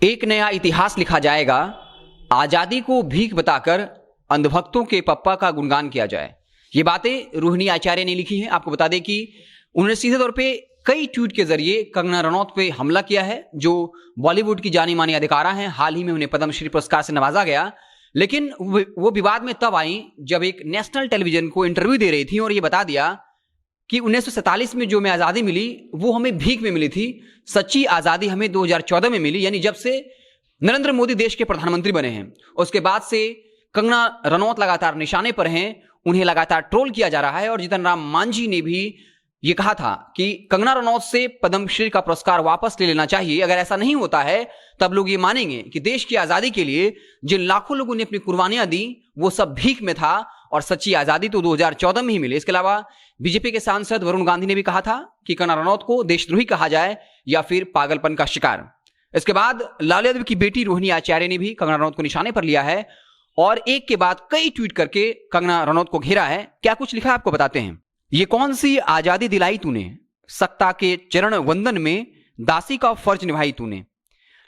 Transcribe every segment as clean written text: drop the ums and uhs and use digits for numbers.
एक नया इतिहास लिखा जाएगा, आजादी को भीख बताकर अंधभक्तों के पप्पा का गुणगान किया जाए। ये बातें रोहिणी आचार्य ने लिखी हैं। आपको बता दें कि उन्होंने सीधे तौर पे कई ट्वीट के जरिए कंगना रनौत पे हमला किया है, जो बॉलीवुड की जानी मानी अदाकारा हैं। हाल ही में उन्हें पद्मश्री पुरस्कार से नवाजा गया, लेकिन वो विवाद में तब आई जब एक नेशनल टेलीविजन को इंटरव्यू दे रही थी और ये बता दिया कि 1947 में जो हमें आज़ादी मिली वो हमें भीख में मिली थी, सच्ची आज़ादी हमें 2014 में मिली, यानी जब से नरेंद्र मोदी देश के प्रधानमंत्री बने हैं। उसके बाद से कंगना रनौत लगातार निशाने पर हैं, उन्हें लगातार ट्रोल किया जा रहा है। और जीतन राम मांझी ने भी ये कहा था कि कंगना रनौत से पद्मश्री का पुरस्कार वापस ले लेना चाहिए। अगर ऐसा नहीं होता है तब लोग ये मानेंगे कि देश की आज़ादी के लिए जिन लाखों लोगों ने अपनी कुर्बानियां दी वो सब भीख में था और सच्ची आज़ादी तो 2014 में ही मिली। इसके अलावा बीजेपी के सांसद वरुण गांधी ने भी कहा था कि कंगना रनौत को देशद्रोही कहा जाए या फिर पागलपन का शिकार। इसके बाद लालू यादव की बेटी रोहिणी आचार्य ने भी कंगना रनौत को निशाने पर लिया है और एक के बाद कई ट्वीट करके कंगना रनौत को घेरा है। क्या कुछ लिखा है आपको बताते हैं। ये कौन सी आजादी दिलाई तूने, सत्ता के चरण वंदन में दासी का फर्ज निभाई तूने।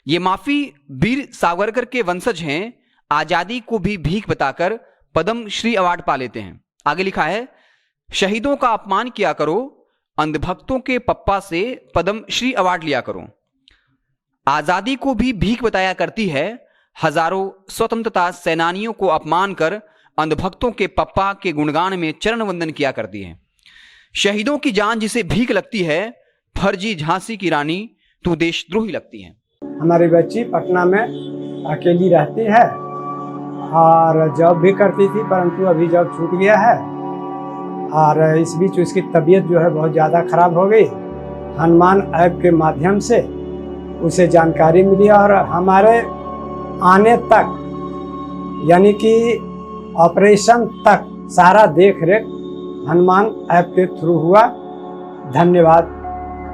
ये माफी वीर सावरकर के वंशज हैं, आजादी को भी भीख बताकर पद्मश्री अवार्ड पा लेते हैं। आगे लिखा है, शहीदों का अपमान किया करो, अंधभक्तों के पप्पा से पद्मश्री अवार्ड लिया करो। आजादी को भी भीख बताया करती है, हजारों स्वतंत्रता सेनानियों को अपमान कर अंधभक्तों के पप्पा के गुणगान में चरण वंदन किया करती है। शहीदों की जान जिसे भीख लगती है, फर्जी झांसी की रानी तू देशद्रोही लगती है। हमारी बच्ची पटना में अकेली रहती है और जॉब भी करती थी, परंतु अभी जॉब छूट गया है और इस बीच उसकी तबीयत जो है बहुत ज़्यादा खराब हो गई। हनुमान ऐप के माध्यम से उसे जानकारी मिली और हमारे आने तक यानी कि ऑपरेशन तक सारा देख रेख हनुमान ऐप के थ्रू हुआ। धन्यवाद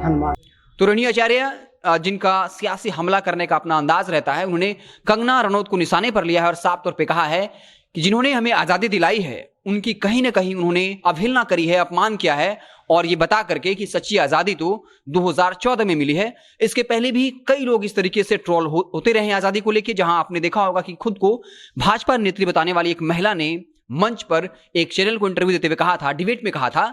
हनुमान। तो रोहिणी आचार्य जिनका सियासी हमला करने का अपना अंदाज रहता है, उन्होंने कंगना रनौत को निशाने पर लिया है और साफ तौर पे कहा है कि जिन्होंने हमें आज़ादी दिलाई है उनकी कहीं ना कहीं उन्होंने अवहेलना करी है, अपमान किया है। और ये बता करके कि सच्ची आज़ादी तो 2014 में मिली है। इसके पहले भी कई लोग इस तरीके से ट्रोल होते रहे आज़ादी को लेकर, जहां आपने देखा होगा कि खुद को भाजपा नेत्री बताने वाली एक महिला ने मंच पर एक चैनल को इंटरव्यू देते हुए कहा था, डिबेट में कहा था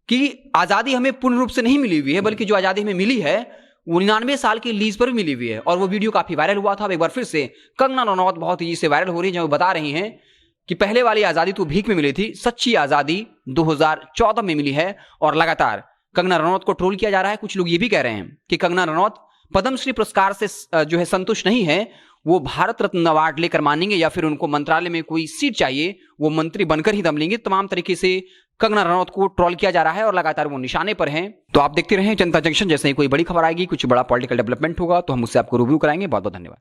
कि आज़ादी हमें पूर्ण रूप से नहीं मिली हुई है, बल्कि जो आज़ादी हमें मिली है वो 99 साल की लीज पर भी मिली हुई है। और वो वीडियो काफी वायरल हुआ था। अब एक बार फिर से कंगना रनौत बहुत तेजी से वायरल हो रही है, जब वो बता रही हैं कि पहले वाली आज़ादी तो भीख में मिली थी, सच्ची आज़ादी 2014 में मिली है। और लगातार कंगना रनौत को ट्रोल किया जा रहा है। कुछ लोग ये भी कह रहे हैं कि कंगना रनौत पद्मश्री पुरस्कार से जो है संतुष्ट नहीं है, वो भारत रत्न अवार्ड लेकर मानेंगे या फिर उनको मंत्रालय में कोई सीट चाहिए, वो मंत्री बनकर ही दम लेंगे। तमाम तरीके से कंगना रनौत को ट्रोल किया जा रहा है और लगातार वो निशाने पर हैं। तो आप देखते रहें जनता जंक्शन। जैसे ही कोई बड़ी खबर आएगी, कुछ बड़ा पॉलिटिकल डेवलपमेंट होगा तो हम उससे आपको रिव्यू कराएंगे। बहुत बहुत धन्यवाद।